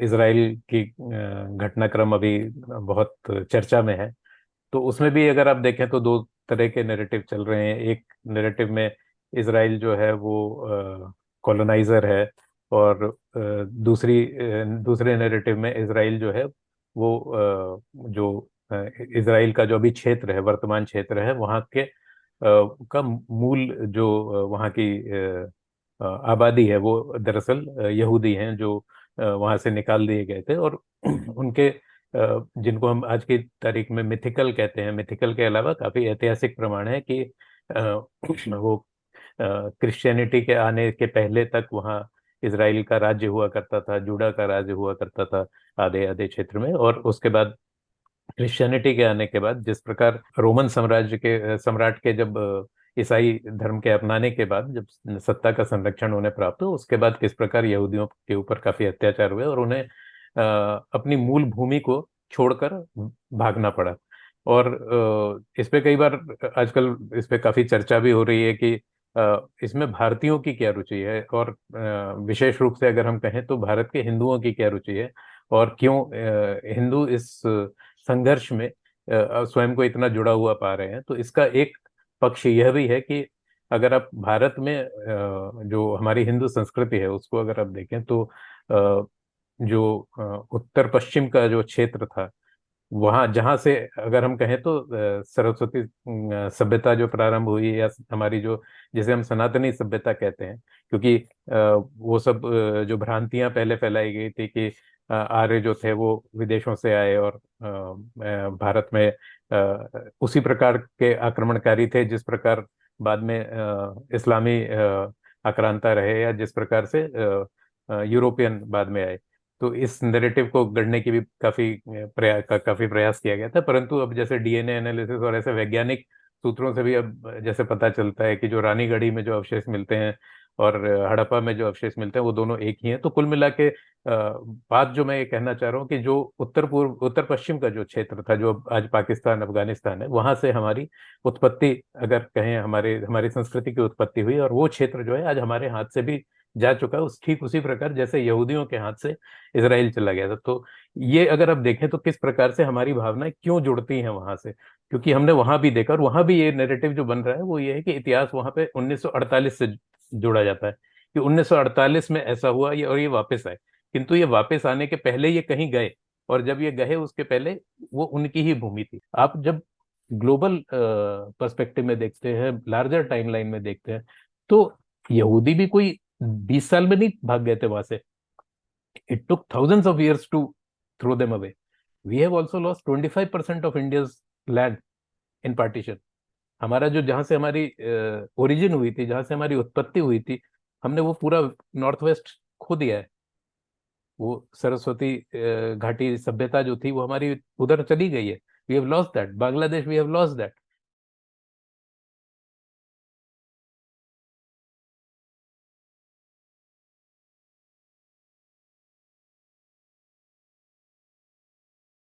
Israel की घटनाक्रम अभी बहुत चर्चा में है। तो उसमें भी अगर आप देखें तो दो तरह के नैरेटिव चल रहे हैं। एक नैरेटिव में इसराइल जो है वो कॉलोनाइजर है, और दूसरे नैरेटिव में इसराइल जो है वो जो इसराइल का जो अभी क्षेत्र है, वर्तमान क्षेत्र है, वहाँ के का मूल जो वहाँ की आबादी है वो दरअसल यहूदी हैं, जो वहाँ से निकाल दिए गए थे। और उनके जिनको हम आज की तारीख में मिथिकल कहते हैं, मिथिकल के अलावा काफी ऐतिहासिक प्रमाण है कि वो क्रिश्चियनिटी के आने के पहले तक वहाँ इसराइल का राज्य हुआ करता था, जूडा का राज्य हुआ करता था आधे आधे क्षेत्र में। और उसके बाद क्रिश्चियनिटी के आने के बाद, जिस प्रकार रोमन साम्राज्य के सम्राट के जब ईसाई धर्म के अपनाने के बाद जब सत्ता का संरक्षण उन्हें प्राप्त हो, उसके बाद किस प्रकार यहूदियों के ऊपर काफी अत्याचार हुए और उन्हें अपनी मूल भूमि को छोड़कर भागना पड़ा। और इस पे कई बार आजकल इस पे काफी चर्चा भी हो रही है कि इसमें भारतीयों की क्या रुचि है, और विशेष रूप से अगर हम कहें तो भारत के हिंदुओं की क्या रुचि है, और क्यों हिंदू इस संघर्ष में स्वयं को इतना जुड़ा हुआ पा रहे हैं। तो इसका एक पक्ष यह भी है कि अगर आप भारत में जो हमारी हिंदू संस्कृति है उसको अगर आप देखें तो जो उत्तर पश्चिम का जो क्षेत्र था, वहाँ जहाँ से अगर हम कहें तो सरस्वती सभ्यता जो प्रारंभ हुई, या हमारी जो जिसे हम सनातनी सभ्यता कहते हैं, क्योंकि वो सब जो भ्रांतियां पहले फैलाई गई थी कि आर्य जो थे वो विदेशों से आए और भारत में उसी प्रकार के आक्रमणकारी थे जिस प्रकार बाद में इस्लामी आक्रांता रहे, या जिस प्रकार से यूरोपियन बाद में आए। तो इस नैरेटिव को गढ़ने की भी काफी प्रयास किया गया था। परंतु अब जैसे डीएनए एनालिसिस और ऐसे वैज्ञानिक सूत्रों से भी अब जैसे पता चलता है कि जो रानीगढ़ी में जो अवशेष मिलते हैं और हड़प्पा में जो अवशेष मिलते हैं वो दोनों एक ही हैं। तो कुल मिला के बात जो मैं ये कहना चाह रहा हूँ कि जो उत्तर पश्चिम का जो क्षेत्र था, जो आज पाकिस्तान अफगानिस्तान है, वहां से हमारी उत्पत्ति, अगर कहें हमारे हमारी संस्कृति की उत्पत्ति हुई, और वो क्षेत्र जो है आज हमारे हाथ से भी जा चुका है, उस ठीक उसी प्रकार जैसे यहूदियों के हाथ से इसराइल चला गया था। तो ये अगर आप देखें तो किस प्रकार से हमारी भावनाएं क्यों जुड़ती हैं वहां से, क्योंकि हमने वहां भी देखा, और वहां भी ये नैरेटिव जो बन रहा है वो ये है कि इतिहास वहां पे 1948 से जोड़ा जाता है कि 1948 में ऐसा हुआ, ये और ये वापस आए। किंतु ये वापस आने के पहले ये कहीं गए, और जब ये गए उसके पहले वो उनकी ही भूमि थी। आप जब ग्लोबल पर्सपेक्टिव में देखते हैं, लार्जर टाइमलाइन में देखते हैं, तो यहूदी भी कोई 20 साल में नहीं भाग गए थे वहां से। It took thousands of years to throw them away. We have also lost 25% of India's land in partition. हमारा जो जहां से हमारी ओरिजिन हुई थी, जहां से हमारी उत्पत्ति हुई थी, हमने वो पूरा नॉर्थ वेस्ट खो दिया है। वो सरस्वती घाटी सभ्यता जो थी वो हमारी उधर चली गई है। We have lost that. Bangladesh, we have lost that.